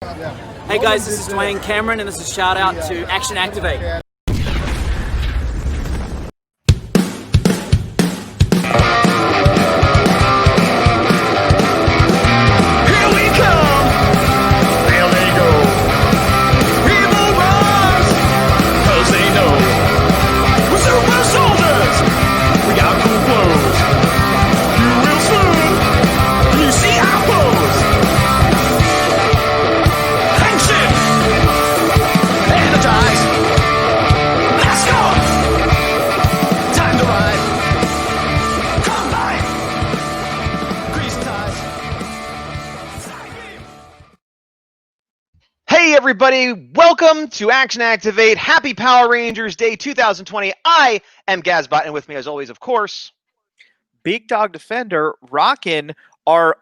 Hey guys, this is Dwayne Cameron, and this is a shout out to Action Activate. Hey everybody, welcome to Action Activate. Happy Power Rangers Day 2020. I am Gazbot, and with me as always, of course, Big Dawg Defender rocking our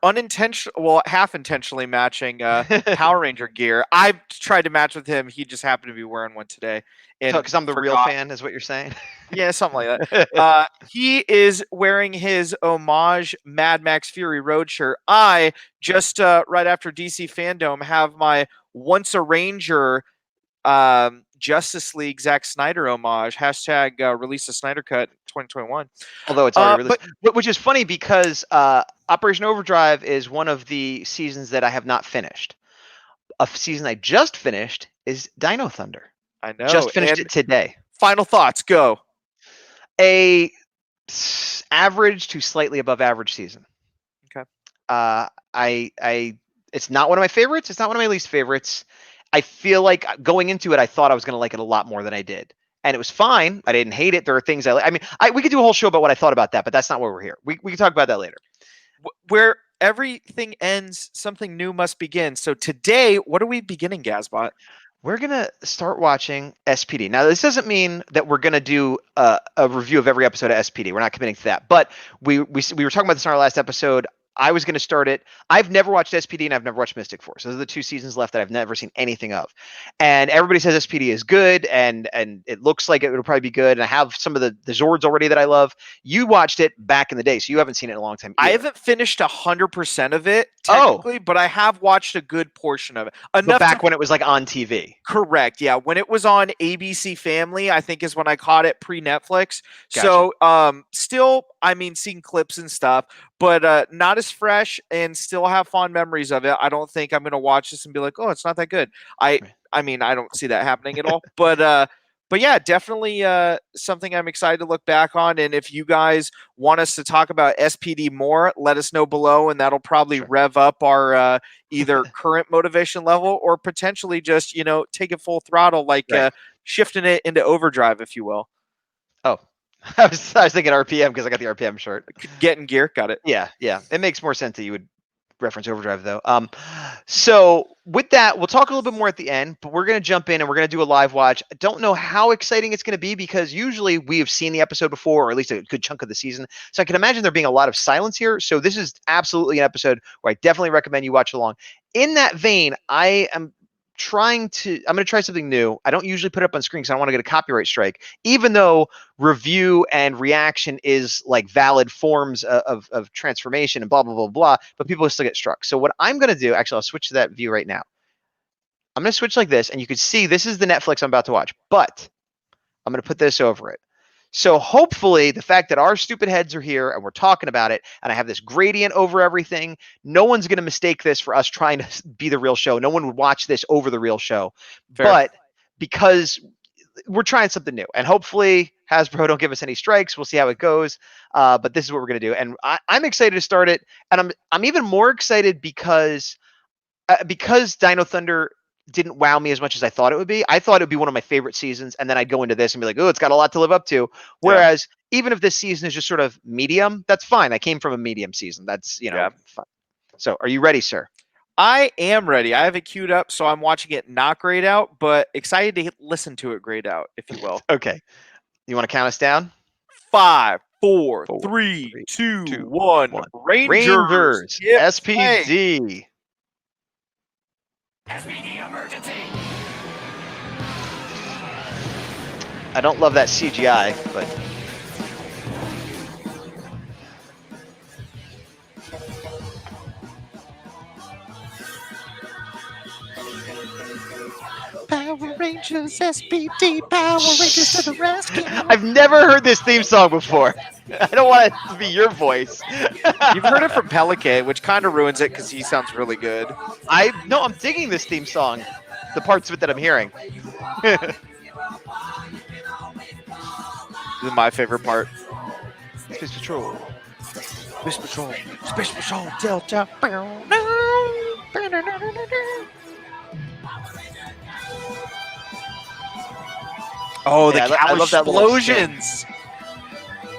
half intentionally matching Power Ranger gear. I tried to match with him. He just happened to be wearing one today. Because I'm the real fan, is what you're saying? Yeah, something like that. He is wearing his homage Mad Max Fury Road shirt. I just right after DC Fandom have my Once a Ranger Justice League Zack Snyder homage. Hashtag release the Snyder Cut 2021. Although it's already released. Which is funny because Operation Overdrive is one of the seasons that I have not finished. A season I just finished is Dino Thunder. I know. Just finished it today. Final thoughts, go. A average to slightly above average season. Okay. It's not one of my favorites. It's not one of my least favorites. I feel like going into it, I thought I was going to like it a lot more than I did. And it was fine. I didn't hate it. There are things we could do a whole show about what I thought about that, but that's not why we're here. We can talk about that later. Where everything ends, something new must begin. So today, what are we beginning, Gazbot? We're going to start watching S.P.D. Now, this doesn't mean that we're going to do a review of every episode of S.P.D. We're not committing to that. But we were talking about this in our last episode. I was going to start it. I've never watched S.P.D. and I've never watched Mystic Force. Those are the two seasons left that I've never seen anything of. And everybody says S.P.D. is good, and it looks like it would probably be good. And I have some of the Zords already that I love. You watched it back in the day, so you haven't seen it in a long time either. I haven't finished 100% of it, technically, but I have watched a good portion of it. But back when it was like on TV. Correct, yeah. When it was on ABC Family, I think is when I caught it pre-Netflix. Gotcha. So still, seeing clips and stuff, but not as fresh, and still have fond memories of it. I don't think I'm going to watch this and be like, oh, it's not that good. I don't see that happening at all. But yeah, definitely something I'm excited to look back on. And if you guys want us to talk about S.P.D. more, let us know below, and that'll probably rev up our either current motivation level or potentially just, take it full throttle, like shifting it into overdrive, if you will. Oh, I was thinking RPM because I got the RPM shirt. Getting gear, got it. Yeah. It makes more sense that you would reference overdrive though. So with that, we'll talk a little bit more at the end, but we're going to jump in and we're going to do a live watch. I don't know how exciting it's going to be because usually we have seen the episode before, or at least a good chunk of the season. So I can imagine there being a lot of silence here. So this is absolutely an episode where I definitely recommend you watch along. In that vein, I'm going to try something new. I don't usually put it up on screen because I don't want to get a copyright strike, even though review and reaction is like valid forms of transformation and blah, blah, blah, blah, but people still get struck. So what I'm going to do, actually, I'll switch to that view right now. I'm going to switch like this, and you can see this is the Netflix I'm about to watch, but I'm going to put this over it. So hopefully the fact that our stupid heads are here and we're talking about it and I have this gradient over everything, no one's going to mistake this for us trying to be the real show. No one would watch this over the real show. Fair. But because we're trying something new, and hopefully Hasbro don't give us any strikes. We'll see how it goes. But this is what we're going to do. And I'm excited to start it. And I'm even more excited because Dino Thunder didn't wow me as much as I thought it would be. I thought it would be one of my favorite seasons, and then I'd go into this and be like, oh, it's got a lot to live up to. Whereas even if this season is just sort of medium, that's fine. I came from a medium season. That's, fine. So are you ready, sir? I am ready. I have it queued up, so I'm watching it not grayed out, but excited to listen to it grayed out, if you will. Okay. You want to count us down? 5, 4, 3, 2, 1. Rangers S.P.D. S.P.D. emergency. I don't love that CGI, but Power Rangers S.P.D. Power Rangers to the rescue. I've never heard this theme song before. I don't want it to be your voice. You've heard it from Pelican, which kind of ruins it because he sounds really good. I'm digging this theme song. The parts of it that I'm hearing. This is my favorite part. Space Patrol. Space Patrol. Space Patrol. Delta. Oh, the Yeah, cow I love that little explosions.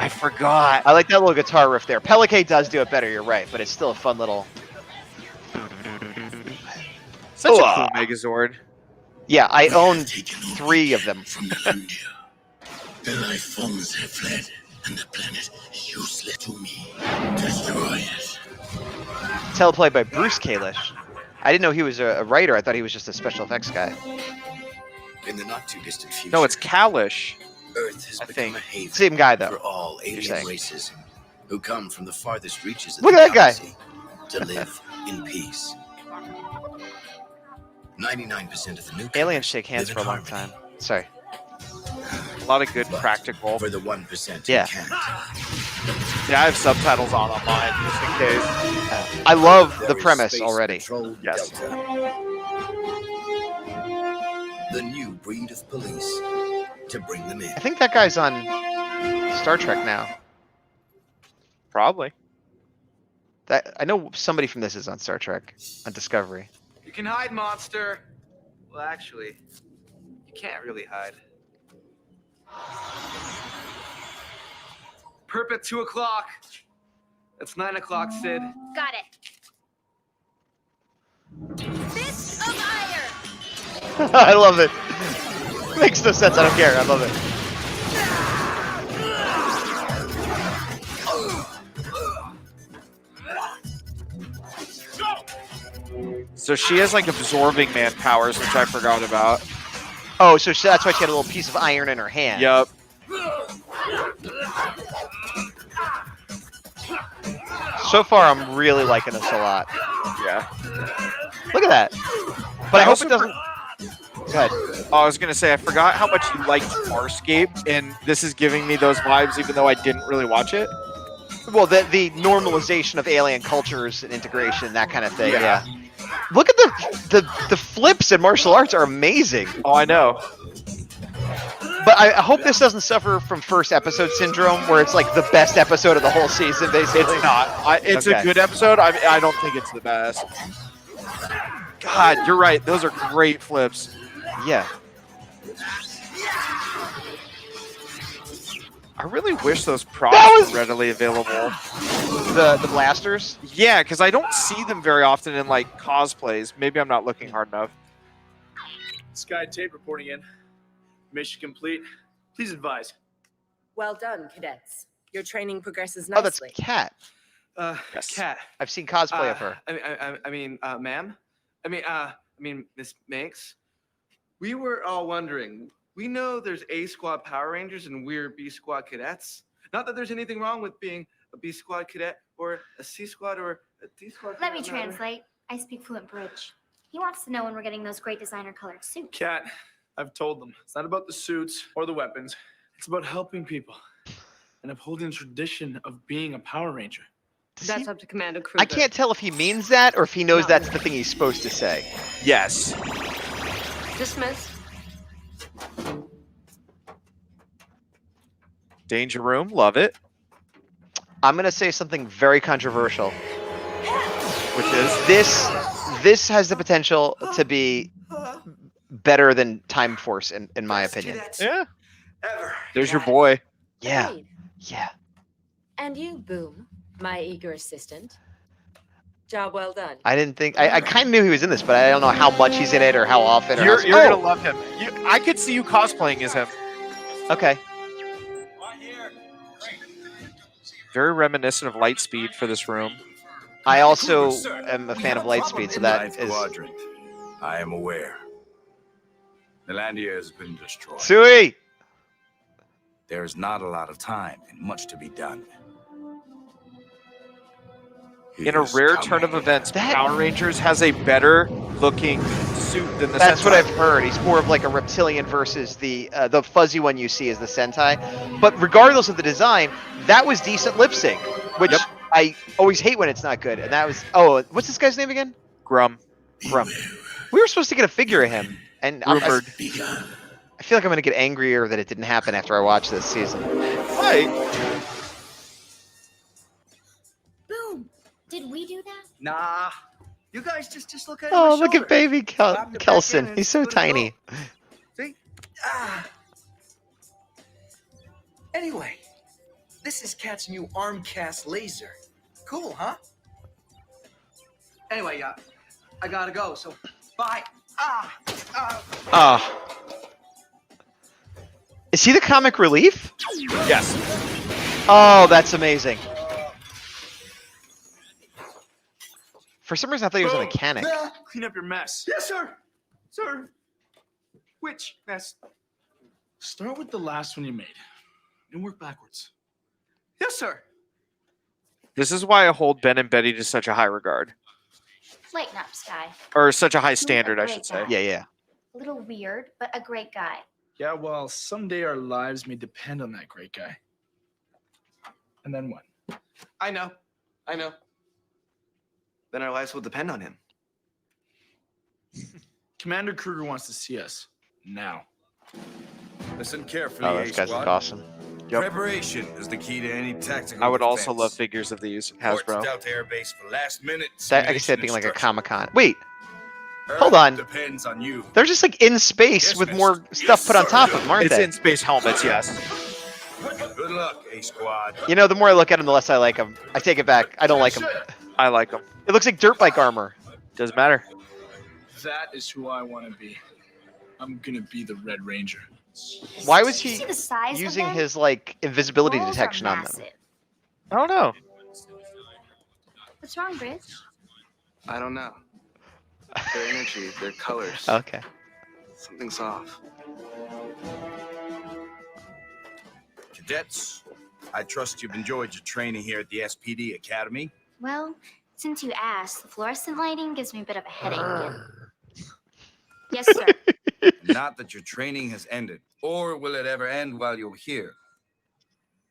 I forgot. I like that little guitar riff there. Pelican does do it better, you're right, but it's still a fun little... Such a cool Megazord. Yeah, I own 3 of them. From India. The life forms have fled, and the planet is useless to me. Destroy it. Teleplayed by Bruce Kalish. I didn't know he was a writer. I thought he was just a special effects guy. In the not too distant future, No, it's Kalish. Earth has I become think. a haven Same guy, for though. all alien saying. races who come from the farthest reaches of Look the at that guy. galaxy to live in peace. 99% of the new Aliens shake hands for a long time. Sorry. A lot of good practical. For the 1% Yeah. who can't. Yeah, I have subtitles on mine just in case. I love the There is premise Space already. Patrol Yes. Delta. The new breed of police to bring them in. I think that guy's on Star Trek now. Probably. I know somebody from this is on Star Trek, on Discovery. You can hide, monster. Well, actually, you can't really hide. Perp at 2 o'clock. That's 9 o'clock, Sid. Got it. Fist of Iron. I love it. Makes no sense. I don't care. I love it. So she has like absorbing man powers, which I forgot about. Oh, so that's why she had a little piece of iron in her hand. Yup. So far, I'm really liking this a lot. Yeah. Look at that. But I hope also it doesn't. Go ahead. Oh, I was gonna say I forgot how much you liked Farscape, and this is giving me those vibes, even though I didn't really watch it. Well, the normalization of alien cultures and integration, that kind of thing. Yeah. Yeah. Look at the flips in martial arts are amazing. Oh, I know. But I hope this doesn't suffer from first episode syndrome, where it's like the best episode of the whole season, basically. It's not. It's Okay. a good episode. I don't think it's the best. God, you're right. Those are great flips. Yeah. I really wish those props That was- were readily available. The blasters. Yeah, because I don't see them very often in like cosplays. Maybe I'm not looking hard enough. Sky Tape reporting in. Mission complete. Please advise. Well done, cadets. Your training progresses Oh, that's nicely. Kat. Yes. Cat. I've seen cosplay of her. Ma'am. I mean, Miss Makes. We were all wondering. We know there's A Squad Power Rangers and we're B Squad cadets. Not that there's anything wrong with being a B Squad cadet or a C Squad or a D Squad. Let me translate. I speak fluent bridge. He wants to know when we're getting those great designer colored suits. Cat, I've told them. It's not about the suits or the weapons. It's about helping people and upholding the tradition of being a Power Ranger. That's up to Commander Kruger. I can't tell if he means that or if he knows that's the thing he's supposed to say. Yes. Dismissed. Danger Room. Love it. I'm gonna say something very controversial. Which is This has the potential to be better than Time Force in my opinion. yeah. Ever. There's your boy. Yeah. Great. Yeah. And you, Boom, my eager assistant. Job well done. I didn't think I kind of knew he was in this, but I don't know how much he's in it or how often. Or You're how, gonna love him. I could see you cosplaying as him. Okay. Very reminiscent of Lightspeed for this room. I also am a fan of Lightspeed, so that Ninth is quadrant. I am aware. The land here has been destroyed. Sui. There is not a lot of time and much to be done. In a is rare turn of coming. events, That- Power Rangers has a better looking suit than the That's what Sentai. I've heard. He's more of like a reptilian versus the fuzzy one you see is the Sentai. But regardless of the design, that was decent lip sync, which Yep. I always hate when it's not good. And that was what's this guy's name again? Grum. Grum. We were supposed to get a figure of him, and Rumored. I feel like I'm gonna get angrier that it didn't happen after I watched this season. Right. Boom! Did we do that? Nah. You guys just look at Oh, my look shoulder. at baby Slap it back in Kelson. and He's so let it go. tiny. See? Ah. Anyway, this is Cat's new arm cast laser. Cool, huh? Anyway, I gotta go, so bye. Ah. Is he the comic relief? Yes. Oh, that's amazing. For some reason, I thought he was a mechanic. Clean up your mess. Yes, sir. Sir. Which mess? Start with the last one you made and work backwards. Yes, sir. This is why I hold Ben and Betty to such a high regard. Lighten up, Sky. Or such a high He's a standard, I great should say. guy. Yeah. A little weird, but a great guy. Yeah, well, someday our lives may depend on that great guy. And then what? I know. Then our lives will depend on him. Commander Kruger wants to see us now. Listen carefully, Oh, those guys look awesome. Yep. Preparation is the key to any tactical I would also defense. love figures of these, Report to Hasbro. Delta Air Base for last minute. I guess that being like a instruction. Comic-Con. Wait, Earth hold on. Depends on you. They're just like in space Yes, with mister. more stuff put on top of them, aren't It's they? in space helmets, yes. Good luck, A Squad. You know, the more I look at them, the less I like them. I take it back. I don't like them. I like them. It looks like dirt bike armor. Doesn't matter. That is who I want to be. I'm gonna be the Red Ranger. Why was Did you he see the size using of them? his like invisibility Balls are detection on them? massive. I don't know. What's wrong, Bridge? I don't know. Their energy, their colors. Okay. Something's off. Cadets, I trust you've enjoyed your training here at the S.P.D. Academy. Well, since you asked, the fluorescent lighting gives me a bit of a headache. Yes, sir. Not that your training has ended, or will it ever end while you're here.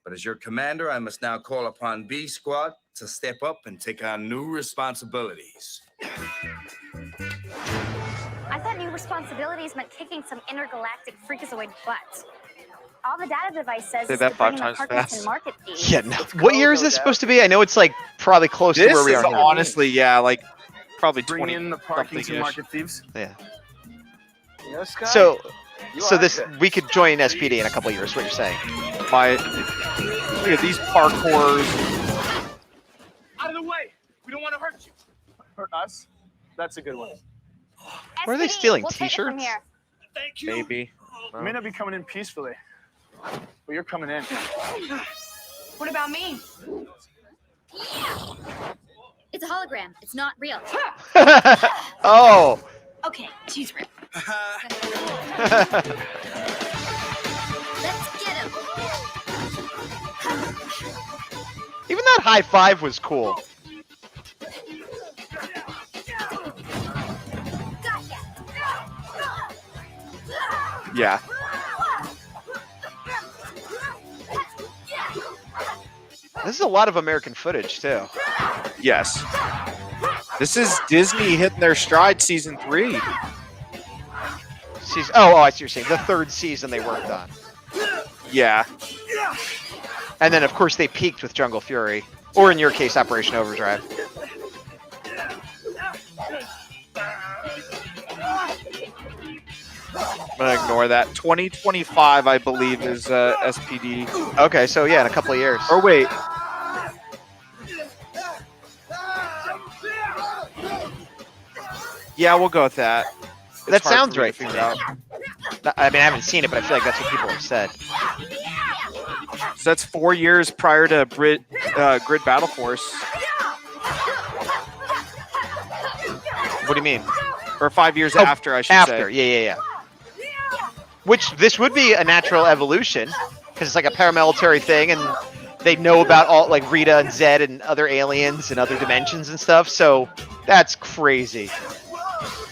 But as your commander, I must now call upon B Squad to step up and take on new responsibilities. I thought new responsibilities meant kicking some intergalactic freakazoid butt. All the data device says Say is that to 5 bring the times Parkinson fast. market feed. Yeah. No. What year is this supposed to be? I know it's like probably close to This where we is are here. honestly, yeah, like probably Bring 20 in the Parkinson something-ish. market thieves. Yeah. Yes, guy? So You so like this it. we could join SPD in a couple of years. What you're saying? My look at these parkours. Out of the way! We don't want to hurt you. Hurt us? That's a good one. Where are they SPD, stealing we'll take it from t-shirts? here. Thank you. Maybe. You may not be coming in peacefully, but you're coming in. What about me? It's a hologram. It's not real. Oh. Okay, she's real. Let's get him. Even that high five was cool. Gotcha. Yeah. This is a lot of American footage too. Yes. This is Disney hitting their stride season 3. Oh, I see what you're saying. The third season they worked on. Yeah. And then, of course, they peaked with Jungle Fury. Or in your case, Operation Overdrive. I'm gonna ignore that. 2025, I believe, is SPD. Okay, so yeah, in a couple of years. Or wait. Yeah, we'll go with that. It's That hard sounds for me right to to figure me. out. I mean, I haven't seen it, but I feel like that's what people have said. So that's 4 years prior to Grid Battle Force. What do you mean? Or 5 years Oh, after, I should After, say. yeah. Which this would be a natural evolution, because it's like a paramilitary thing, and they know about all like Rita and Zed and other aliens and other dimensions and stuff. So that's crazy.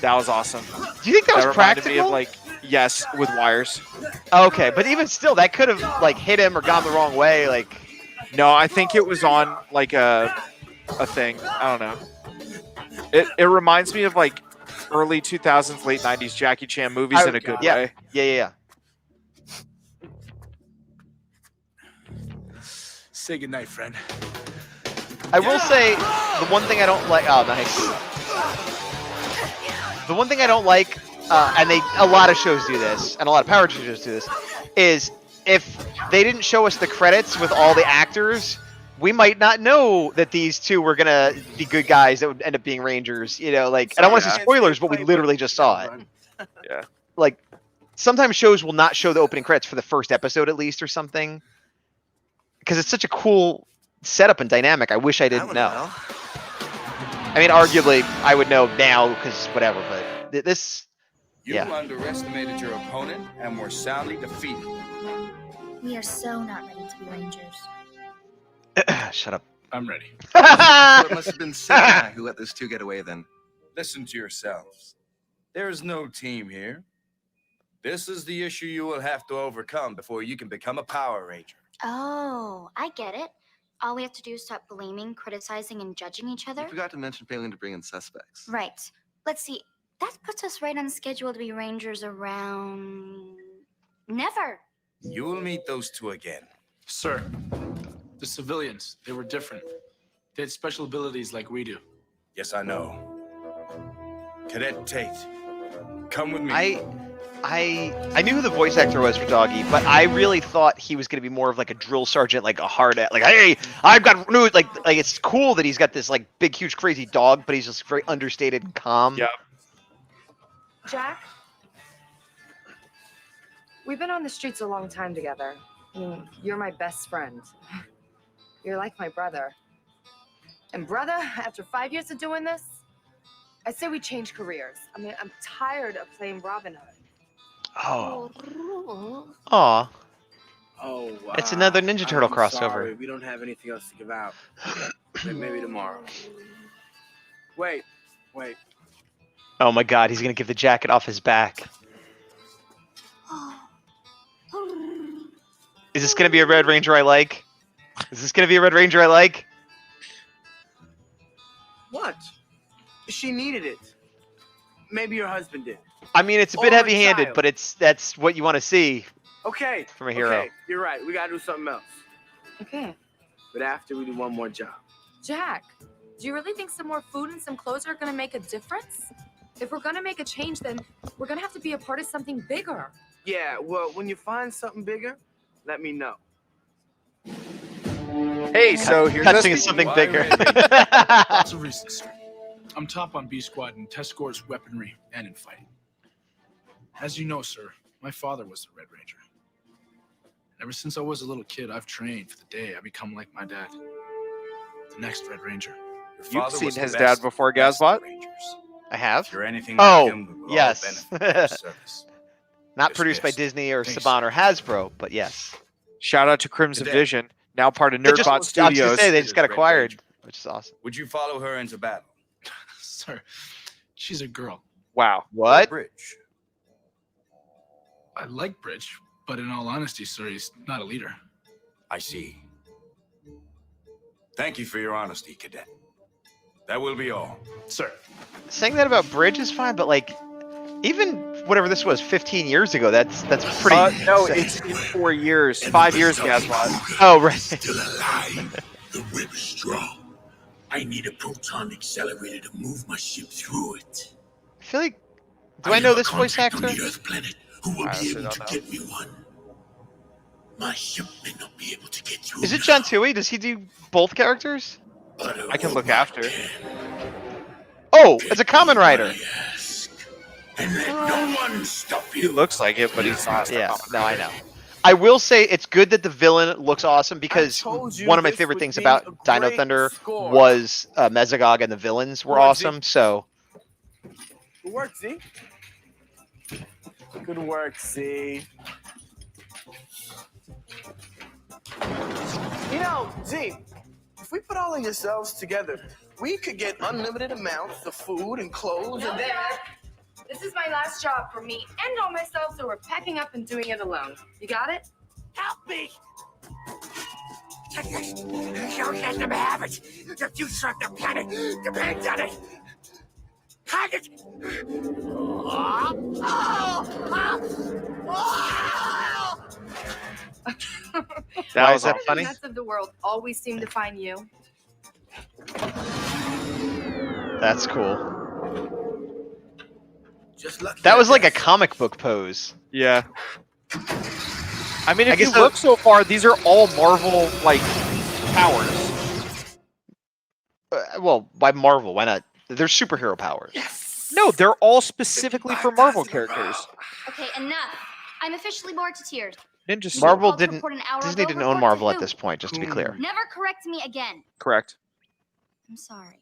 That was awesome. Do you think that was reminded me practical? of like yes with wires. Okay, but even still, that could have like hit him or gone the wrong way. Like, No, I think it was on like a thing. I don't know. It reminds me of like early 2000s, late 90s Jackie Chan movies in a good yeah, way. yeah. Say goodnight, friend. I will say the one thing I don't like. Oh, nice. The one thing I don't like, and a lot of shows do this, and a lot of Power Rangers shows do this, is if they didn't show us the credits with all the actors, we might not know that these two were gonna be good guys that would end up being Rangers. You know, like I don't want to say spoilers, but we literally just saw it. Yeah. Like sometimes shows will not show the opening credits for the first episode at least or something, because it's such a cool setup and dynamic. I wish I didn't know. I mean, arguably, I would know now because whatever, but this. You Yeah. underestimated your opponent and were soundly defeated. We are so not ready to be Rangers. Shut up. I'm ready. So it must have been Sid and I who let those two get away then. Listen to yourselves. There is no team here. This is the issue you will have to overcome before you can become a Power Ranger. Oh, I get it. All we have to do is stop blaming, criticizing, and judging each other. You forgot to mention failing to bring in suspects. Right. Let's see. That puts us right on schedule to be Rangers around... Never. You will meet those two again. Sir, the civilians, they were different. They had special abilities like we do. Yes, I know. Cadet Tate, come with me. I knew who the voice actor was for Doggy, but I really thought he was going to be more of like a drill sergeant, like a hard at, like, hey, I've got news. Like it's cool that he's got this like big, huge, crazy dog, but he's just very understated and calm. Yeah. Jack, we've been on the streets a long time together. I mean, you're my best friend. You're like my brother. And brother, after 5 years of doing this, I say we change careers. I mean, I'm tired of playing Robin Hood. Oh. Aw. Oh, wow. It's another Ninja Turtle I'm crossover. Sorry, we don't have anything else to give out. Maybe tomorrow. Wait. Oh my God, he's going to give the jacket off his back. Is this going to be a Red Ranger I like? Is this going to be a Red Ranger I like? What? She needed it. Maybe your husband did. I mean, it's a bit Or a heavy-handed, child. but that's what you want to see Okay. from a hero. Okay, you're right. We gotta do something else. Okay. But after we do one more job. Jack, do you really think some more food and some clothes are going to make a difference? If we're going to make a change, then we're going to have to be a part of something bigger. Yeah, well, when you find something bigger, let me know. Hey, so here's Touching us- something Why bigger. Lots of reasons, sir. I'm top on B Squad in test scores, weaponry, and in fighting. As you know, sir, my father was the Red Ranger. Ever since I was a little kid, I've trained for the day I become like my dad. The next Red Ranger. Your You've father seen was the his best dad before, of the best Gazbot? Rangers. I have. If you're anything Oh, like him, we will yes. all benefit from your service. Not Yes, produced by yes. Disney or Thanks. Saban or Hasbro, but yes. Shout out to Crimson Cadet. Vision, now part of They just- Nerdbot I was gonna Studios. say, they just got Red acquired, Ranger. which is awesome. Would you follow her into battle? Sir, she's a girl. Wow. What? Bridge. I like Bridge, but in all honesty, sir, he's not a leader. I see. Thank you for your honesty, Cadet. That will be all. Sir, Saying that about Bridge is fine, but like, even whatever this was 15 years ago, that's pretty. No, it's in 4 years. 5 years, Gazbot. Oh, right. Still alive. The web is strong. I need a proton accelerator to move my ship through it. I feel like. Do I know have a this voice contact actor? on the Earth planet who will I be honestly able don't to know. get me one. My ship may not be able to get through. Is it now, John Tui? Does he do both characters? but I can look robot after. can. Oh, it's a Kamen Rider. I ask, and let no one stop He you. looks like it, but he's not. Yeah, no, I know. I will say it's good that the villain looks awesome because told you one of my this favorite would things be about a Dino great Thunder score. was Mesogog and the villains were Come on, Z. awesome. So Good work, Z. Good work, Z. You know, G, if we put all of yourselves together, we could get unlimited amounts of food and clothes and then... This is my last job for me and all myself, so we're packing up and doing it alone. You got it? Help me! Don't let them have it. The future of the planet depends on it. Hide it! Why is that The funny? nuts of the world always seem to find you. That's cool. Just lucky. That was like a comic book pose. Yeah. I mean, I if you guess look so far, these are all Marvel like powers. Well, why Marvel? Why not? They're superhero powers. No, they're all specifically for Marvel characters. Okay, enough. I'm officially bored to tears. Ninja Steel. Marvel Called to didn't. report an hour Disney ago, didn't own report to Marvel at who? this point, just to be clear. Never correct me again. Correct. I'm sorry.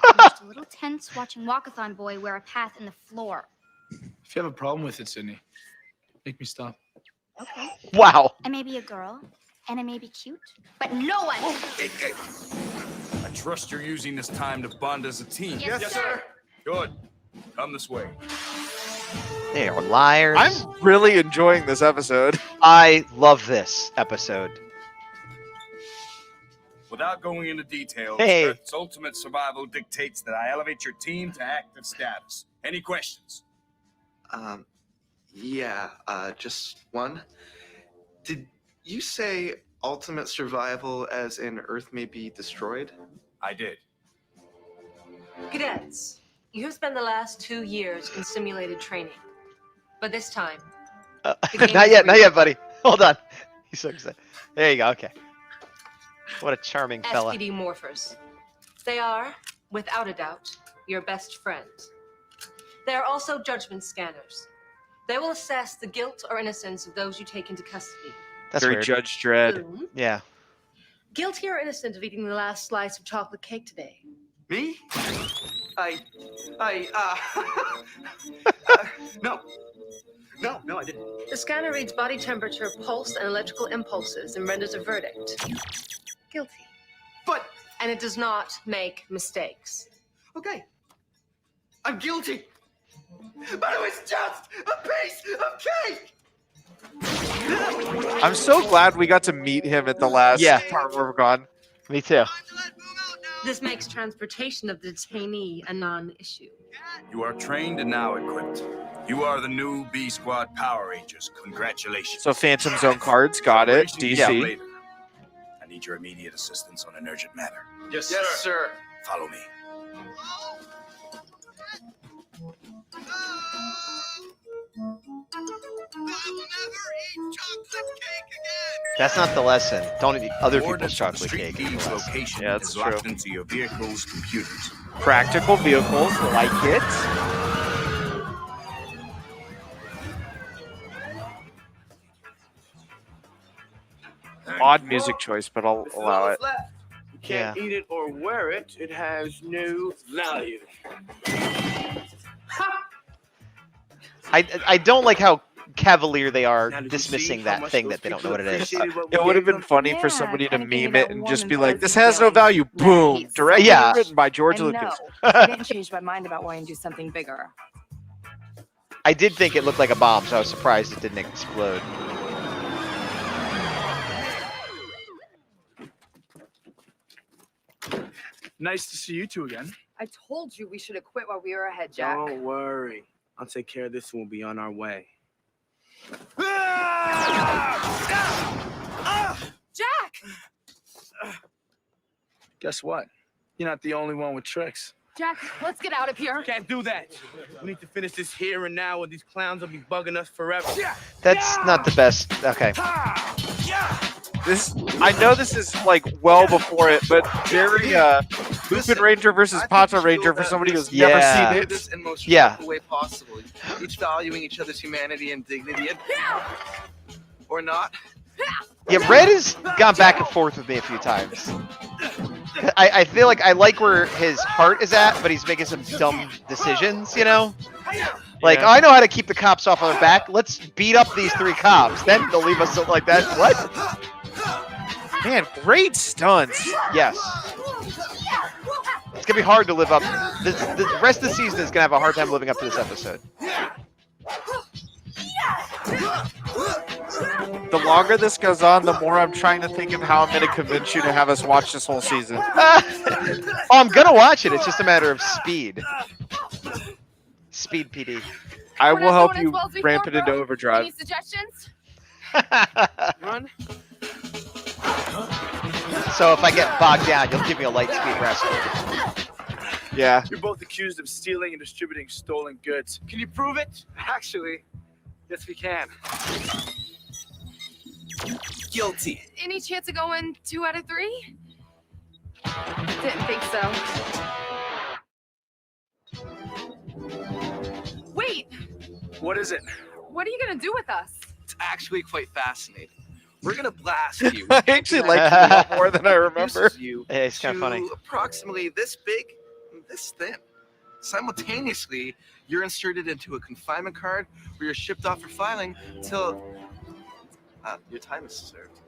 I'm just a little tense watching Walkathon Boy wear a path in the floor. If you have a problem with it, Sydney, make me stop. Okay. Wow. I may be a girl, and I may be cute, but no one. I trust you're using this time to bond as a team. Yes, sir. Good. Come this way. They are liars. I'm really enjoying this episode. I love this episode. Without going into details, Hey. Earth's ultimate survival dictates that I elevate your team to active status. Any questions? Yeah, just one. Did you say ultimate survival as in Earth may be destroyed? I did. Cadets, you have spent the last 2 years in simulated training. But this time, Not yet, buddy. Hold on. He's so excited. There you go. Okay. What a charming fella. SPD morphers. They are, without a doubt, your best friends. They are also judgment scanners. They will assess the guilt or innocence of those you take into custody. That's Very weird. Judge Dredd. Boom. Yeah. Guilty or innocent of eating the last slice of chocolate cake today? Me? No, I didn't. The scanner reads body temperature, pulse, and electrical impulses and renders a verdict. Guilty. But, And it does not make mistakes. okay. I'm guilty. But it was just a piece of cake! I'm so glad we got to meet him at the last part where we're gone. Me too. This makes transportation of the detainee a non-issue. You are trained and now equipped. You are the new B Squad Power Rangers. Congratulations. So Phantom Zone cards, got it. Operations DC. later. I need your immediate assistance on an urgent matter. Yes, sir. Follow me. That's not the lesson. Don't eat other people's Coordinates of the chocolate street cake. thieves' location Yeah, that's is true. locked into your vehicle's computers. Practical vehicles, like it. Odd music choice, but I'll This is allow all it. that's left. You can't eat it or wear it. It has no value. I don't like how cavalier they are Now, did you dismissing see how that much thing those that they don't people know what it is. appreciated what we It would have gave been them? funny for Yeah, somebody to kinda gave meme that it and warm just and be like, fuzzy this has no feeling. value. Boom. Nice. Directed Yeah. and written by George I Lucas. know. I didn't change my mind about wanting to do something bigger. I did think it looked like a bomb, so I was surprised it didn't explode. Nice to see you two again. I told you we should have quit while we were ahead, Jack. Don't worry. I'll take care of this and we'll be on our way. Jack! Guess what? You're not the only one with tricks. Jack, let's get out of here. Can't do that. We need to finish this here and now, or these clowns will be bugging us forever. That's not the best. Okay. This, I know this is like well before it, but very Lupin Ranger versus Pata Ranger for somebody who's never Yeah. seen it. This in most Yeah. respectful way possible. Each valuing each other's humanity and dignity, and or not. Yeah, Red has gone back and forth with me a few times. I feel like I like where his heart is at, but he's making some dumb decisions, you know? Like, Yeah. oh, I know how to keep the cops off our back. Let's beat up these 3 cops. Then they'll leave us like that. What? Man, great stunts. Yes. It's gonna be hard to live up. The rest of the season is gonna have a hard time living up to this episode. The longer this goes on, the more I'm trying to think of how I'm going to convince you to have us watch this whole season. Oh, I'm gonna watch it. It's just a matter of speed. Speed PD. I We're will not help doing you as well as we ramp thought, it into bro. overdrive. Any suggestions? Run. So if I get bogged down, you'll give me a light speed rescue. Yeah. You're both accused of stealing and distributing stolen goods. Can you prove it? Actually, yes, we can. Guilty. Any chance of going 2 out of 3? Didn't think so. Wait, What is it? what are you gonna do with us? It's actually quite fascinating. We're gonna blast you. I actually like it a lot more than I remember. Reduces you Hey, it's kinda to funny. approximately this big, this thin. Simultaneously, you're inserted into a confinement card where you're shipped off for filing till your time is served.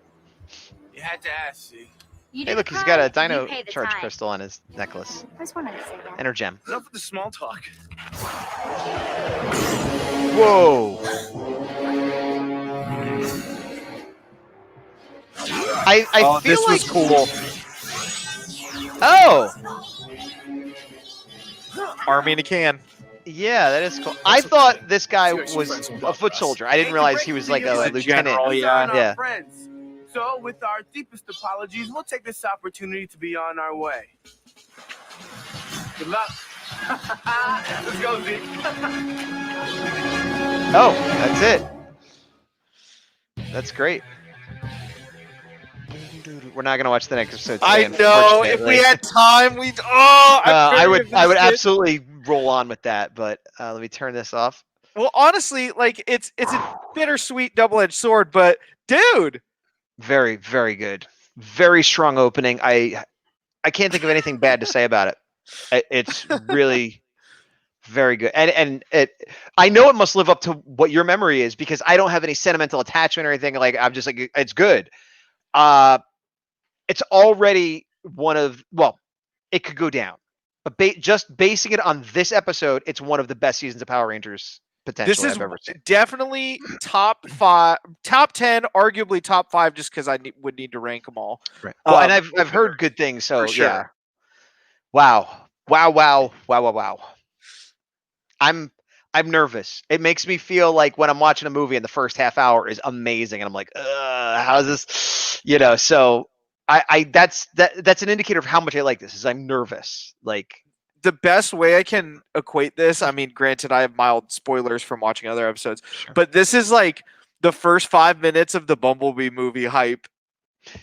You had to ask, see. You Hey, do look, the he's got a crime, you dino pay the charge time. crystal on his necklace. I just wanted to say that. And her gem. Enough with the small talk. Whoa. I Oh, feel this like was cool. Oh, Army in a can. yeah, that is cool. I thought this guy See what your was friends will a love foot us. soldier. I didn't realize he was like a lieutenant. general, yeah. Yeah. Friends. So, with our deepest apologies, we'll take this opportunity to be on our way. Good luck. Let's go, Zeke. Oh, that's it. That's great. We're not gonna watch the next episode today, I know. If unfortunately. we had time, we'd. Oh, I'm I very would invested. absolutely roll on with that, but let me turn this off. Well, honestly, like it's a bittersweet double-edged sword, but dude, Very, very good. Very strong opening. I can't think of anything bad to say about it. It's really very good. And I know it must live up to what your memory is because I don't have any sentimental attachment or anything. Like I'm just like it's good. It's already one of it could go down. But just basing it on this episode, it's one of the best seasons of Power Rangers potentially this is I've ever seen. definitely top 5, top 10, arguably top 5, just because I would need to rank them all. Right. Well, and I've heard good things, so for sure. yeah. Wow. I'm nervous. It makes me feel like when I'm watching a movie and the first half hour is amazing, and I'm like, how's this? So that's an indicator of how much I like this. Is I'm nervous. Like The best way I can equate this, I mean, granted, I have mild spoilers from watching other episodes, but this is like the first 5 minutes of the Bumblebee movie hype.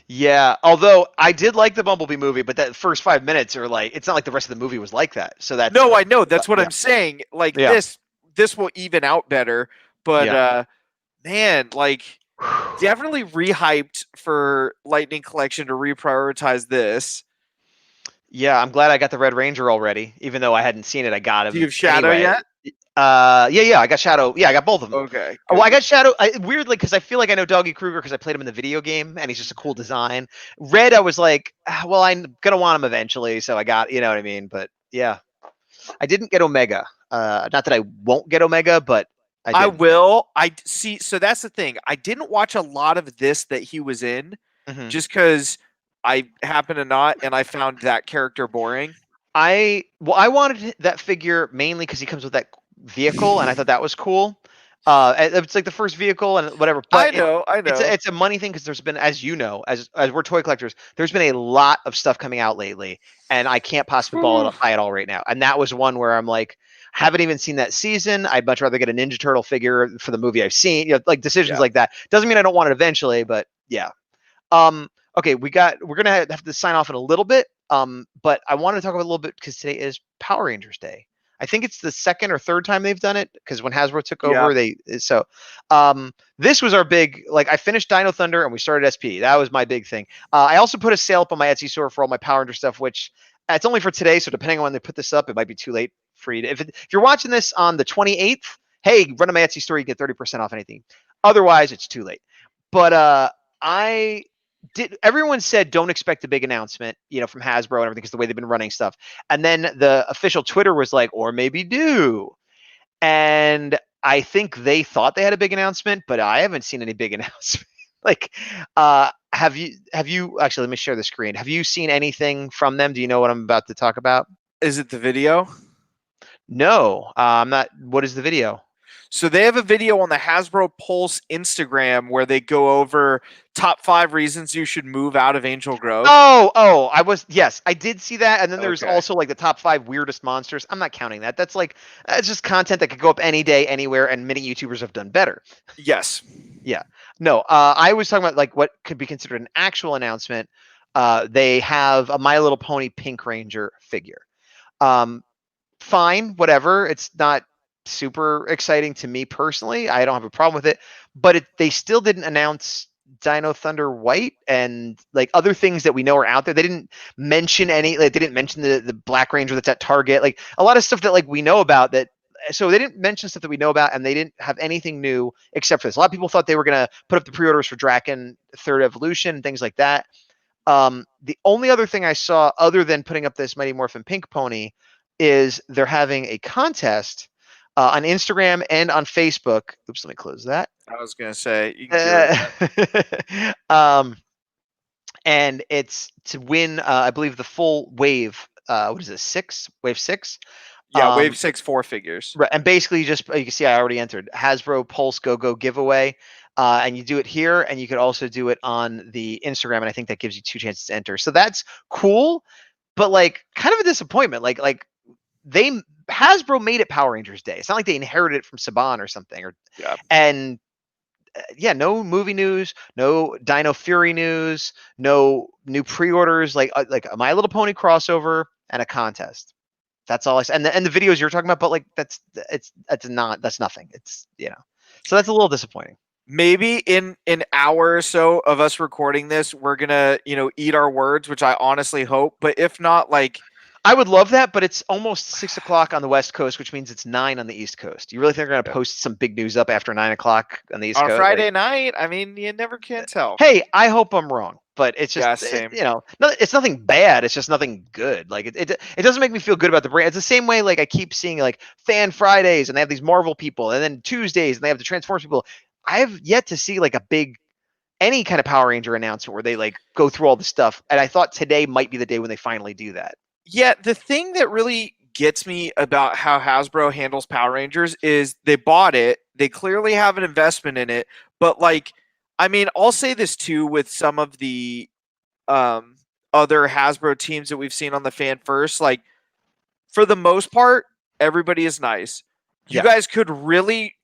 yeah. Although I did like the Bumblebee movie, but that first 5 minutes are like it's not like the rest of the movie was like that. So that's No, I know. That's what yeah. I'm saying. Like Yeah. this will even out better. But man, like definitely rehyped for Lightning Collection to reprioritize this. Yeah, I'm glad I got the Red Ranger already, even though I hadn't seen it. I got him. Do you have Shadow anyway. yet? Yeah, I got Shadow. Yeah, I got both of them. Okay. Oh, I got Shadow. Weirdly, because I feel like I know Doggy Kruger because I played him in the video game, and he's just a cool design. Red, I was like, well, I'm gonna want him eventually, so I got, you know what I mean. But yeah, I didn't get Omega. Not that I won't get Omega, but I did. will. I see. So that's the thing. I didn't watch a lot of this that he was in, just because I happen to not, and I found that character boring. I wanted that figure mainly because he comes with that vehicle, and I thought that was cool. It's like the first vehicle and whatever. But I know. It's a money thing because there's been, as you know, as we're toy collectors, there's been a lot of stuff coming out lately, and I can't possibly buy it all right now. And that was one where I'm like, haven't even seen that season. I'd much rather get a Ninja Turtle figure for the movie I've seen. Like decisions like that. Doesn't mean I don't want it eventually, but yeah. Okay, we're gonna have to sign off in a little bit. But I want to talk about a little bit because today is Power Rangers Day. I think it's the second or third time they've done it because when Hasbro took over, this was our big, like I finished Dino Thunder and we started SP. That was my big thing. I also put a sale up on my Etsy store for all my Power Ranger stuff, which it's only for today. So depending on when they put this up, it might be too late for you. If you're watching this on the 28th, hey, run to my Etsy store, you get 30% off anything. Otherwise, it's too late. But everyone said don't expect a big announcement, from Hasbro and everything because the way they've been running stuff. And then the official Twitter was like, or maybe do. And I think they thought they had a big announcement, but I haven't seen any big announcement. Like, have you actually, let me share the screen. Have you seen anything from them? Do you know what I'm about to talk about? Is it the video? No, I'm not. What is the video? So they have a video on the Hasbro Pulse Instagram where they go over top 5 reasons you should move out of Angel Grove. Oh, yes, I did see that. And then there's Okay. also like the top 5 weirdest monsters. I'm not counting that. That's just content that could go up any day, anywhere, and many YouTubers have done better. Yes. Yeah. No, I was talking about like what could be considered an actual announcement. They have a My Little Pony Pink Ranger figure. Fine, whatever. It's not super exciting to me personally. I don't have a problem with it, but they still didn't announce Dino Thunder White and like other things that we know are out there. They didn't mention any. Like, they didn't mention the Black Ranger that's at Target. Like a lot of stuff that like we know about that. So they didn't mention stuff that we know about, and they didn't have anything new except for this. A lot of people thought they were gonna put up the pre-orders for Draken Third Evolution and things like that. The only other thing I saw other than putting up this Mighty Morphin Pink Pony is they're having a contest on Instagram and on Facebook. Oops, let me close that. I was going to say, you can do it. And it's to win, I believe, the full wave. What is it? 6? Wave 6? Yeah, wave 6 4 figures. Right, and basically you can see I already entered Hasbro Pulse Go giveaway. And you do it here, and you could also do it on the Instagram, and I think that gives you 2 chances to enter. So that's cool, but like kind of a disappointment. Like Hasbro made it Power Rangers Day. It's not like they inherited it from Saban or something. And no movie news, no Dino Fury news, no new pre-orders. Like a My Little Pony crossover and a contest. That's all I said. And the videos you're talking about, but like that's nothing. It's so that's a little disappointing. Maybe in an hour or so of us recording this, we're gonna, eat our words, which I honestly hope. But if not, like, I would love that, but it's almost 6 o'clock on the West Coast, which means it's 9 on the East Coast. You really think they're gonna post some big news up after 9 o'clock on the East Coast? On Friday night? I mean, you never can tell. Hey, I hope I'm wrong, but it's just same. it's nothing bad. It's just nothing good. Like it doesn't make me feel good about the brand. It's the same way like I keep seeing like Fan Fridays and they have these Marvel people, and then Tuesdays and they have the Transformers people. I have yet to see like any kind of Power Ranger announcement where they like go through all the stuff. And I thought today might be the day when they finally do that. Yeah, the thing that really gets me about how Hasbro handles Power Rangers is they bought it. They clearly have an investment in it. But like, I mean, I'll say this too with some of the other Hasbro teams that we've seen on the Fan First. Like, for the most part, everybody is nice. You guys could really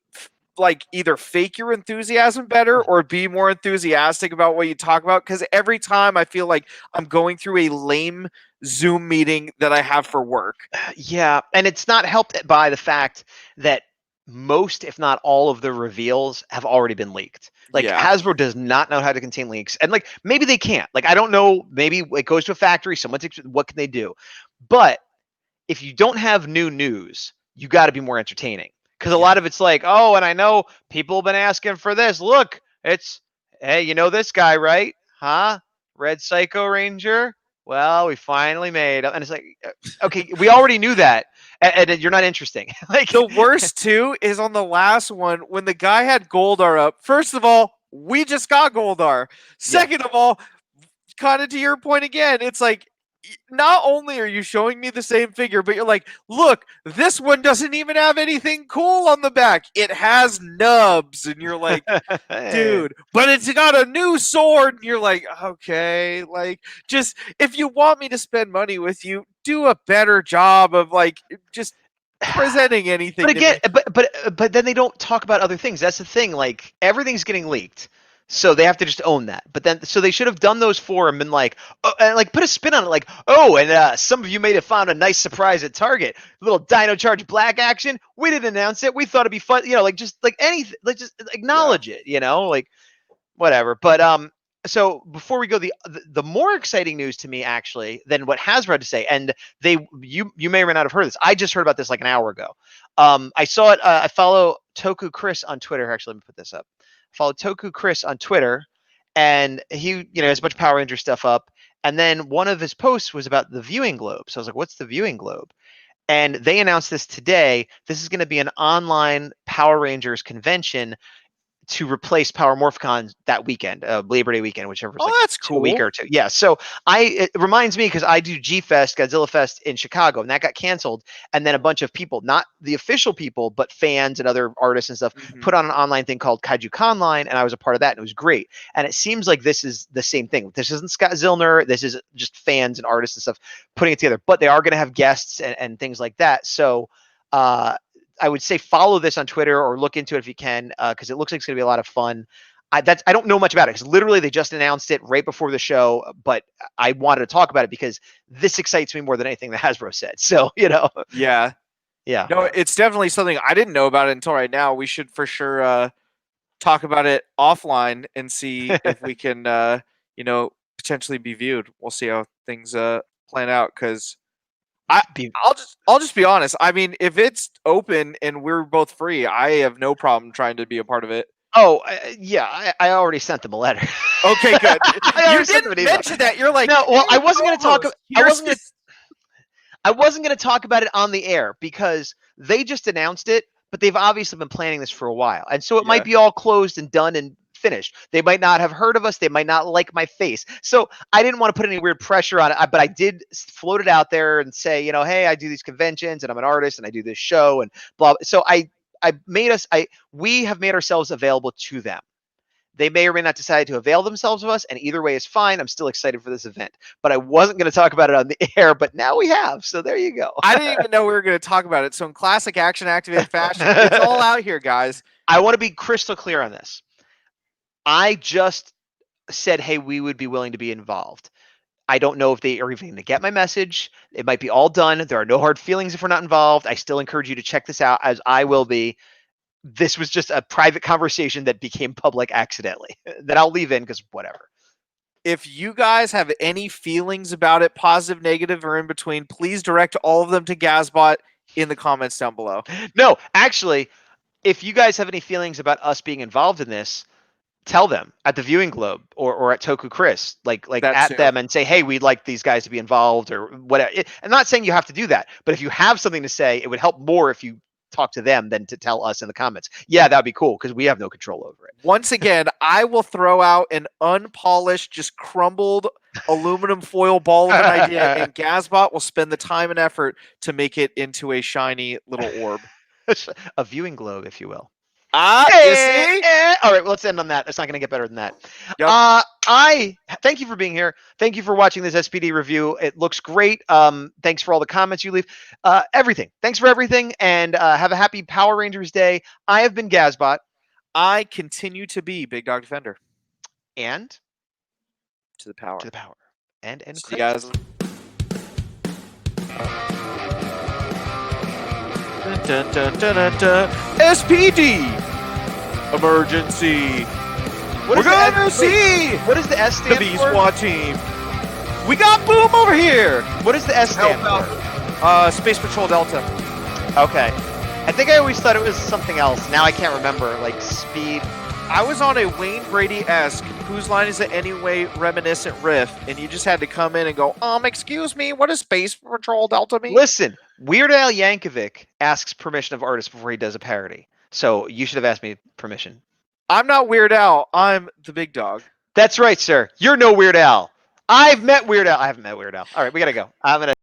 like either fake your enthusiasm better or be more enthusiastic about what you talk about, because every time I feel like I'm going through a lame Zoom meeting that I have for work. Yeah, and it's not helped by the fact that most, if not all, of the reveals have already been leaked. Like Hasbro does not know how to contain leaks, and like maybe they can't. Like I don't know, maybe it goes to a factory, someone takes, what can they do? But if you don't have new news, you got to be more entertaining. Because a lot of it's like, oh, and I know people have been asking for this. Look, it's, hey, you know this guy, right? Huh? Red Psycho Ranger? Well, we finally made it. And it's like, okay, we already knew that. And you're not interesting. Like the worst, too, is on the last one when the guy had Goldar up. First of all, we just got Goldar. Second of all, kind of to your point again, it's like, not only are you showing me the same figure, but you're like, look, this one doesn't even have anything cool on the back. It has nubs. And you're like, dude, but it's got a new sword. And you're like, okay, like, just if you want me to spend money with you, do a better job of like just presenting anything. But again, but then they don't talk about other things. That's the thing. Like everything's getting leaked. So they have to just own that. But then, so they should have done those for and been like, oh, and like put a spin on it, like, oh, and some of you may have found a nice surprise at Target, a little Dino Charge Black action. We didn't announce it. We thought it'd be fun, like just like anything, like just acknowledge it, like whatever. But so before we go, the more exciting news to me actually than what Hasbro had to say, and you may or may not have heard this. I just heard about this like an hour ago. I saw it. I follow Toku Chris on Twitter. Actually, let me put this up. Follow Toku Chris on Twitter, and he, has a bunch of Power Ranger stuff up. And then one of his posts was about the Viewing Globe. So I was like, what's the Viewing Globe? And they announced this today. This is going to be an online Power Rangers convention to replace Power Morphicon that weekend, Labor Day weekend, whichever. Oh, that's cool. A week or two. Yeah. So it reminds me because I do G-Fest, Godzilla Fest in Chicago, and that got canceled. And then a bunch of people, not the official people, but fans and other artists and stuff, put on an online thing called Kaiju Conline, and I was a part of that, and it was great. And it seems like this is the same thing. This isn't Scott Zillner. This is just fans and artists and stuff putting it together. But they are going to have guests and things like that. So I would say follow this on Twitter or look into it if you can, because it looks like it's going to be a lot of fun. I don't know much about it because literally they just announced it right before the show, but I wanted to talk about it because this excites me more than anything that Hasbro said. So, Yeah. Yeah. No, it's definitely something I didn't know about it until right now. We should for sure talk about it offline and see if we can, potentially be viewed. We'll see how things plan out because I'll just be honest. I mean, if it's open and we're both free, I have no problem trying to be a part of it. Oh, yeah. I already sent them a letter. Okay, good. You didn't mention that. You're like, no. Well, I wasn't going to talk. I wasn't going to talk about it on the air because they just announced it, but they've obviously been planning this for a while, and so it might be all closed and done and finished. They might not have heard of us. They might not like my face. So I didn't want to put any weird pressure on it, but I did float it out there and say, hey, I do these conventions and I'm an artist and I do this show and blah. So we have made ourselves available to them. They may or may not decide to avail themselves of us, and either way is fine. I'm still excited for this event, but I wasn't going to talk about it on the air, but now we have. So there you go. I didn't even know we were going to talk about it. So in classic Action Activated fashion, it's all out here, guys. I want to be crystal clear on this. I just said, hey, we would be willing to be involved. I don't know if they are even going to get my message. It might be all done. There are no hard feelings if we're not involved. I still encourage you to check this out, as I will be. This was just a private conversation that became public accidentally that I'll leave in because whatever. If you guys have any feelings about it, positive, negative, or in between, please direct all of them to Gazbot in the comments down below. No, actually, if you guys have any feelings about us being involved in this, tell them at the Viewing Globe or at Toku Chris, like at them and say, hey, we'd like these guys to be involved or whatever. I'm not saying you have to do that, but if you have something to say, it would help more if you talk to them than to tell us in the comments. Yeah, that'd be cool because we have no control over it. Once again, I will throw out an unpolished, just crumbled aluminum foil ball of an idea, and Gazbot will spend the time and effort to make it into a shiny little orb. A Viewing Globe, if you will. You see? All right, well, let's end on that. It's not going to get better than that. Yep. I thank you for being here. Thank you for watching this SPD review. It looks great. Thanks for all the comments you leave. Everything. Thanks for everything, and have a happy Power Rangers Day. I have been Gazbot. I continue to be Big Dawg Defender. And to the power. To the power. And see you guys. Dun, dun, dun, dun, dun. SPD emergency. We're gonna see. What does the S stand for? The B for? Squad team. We got Boom over here. What does the S stand for? Space Patrol Delta. Okay. I think I always thought it was something else. Now I can't remember. Like speed. I was on a Wayne Brady-esque Whose Line Is It Anyway reminiscent riff, and you just had to come in and go, excuse me, what does Space Patrol Delta mean? Listen, Weird Al Yankovic asks permission of artists before he does a parody. So you should have asked me permission. I'm not Weird Al. I'm the Big Dog. That's right, sir. You're no Weird Al. I've met Weird Al. I haven't met Weird Al. All right, we got to go. I'm going to.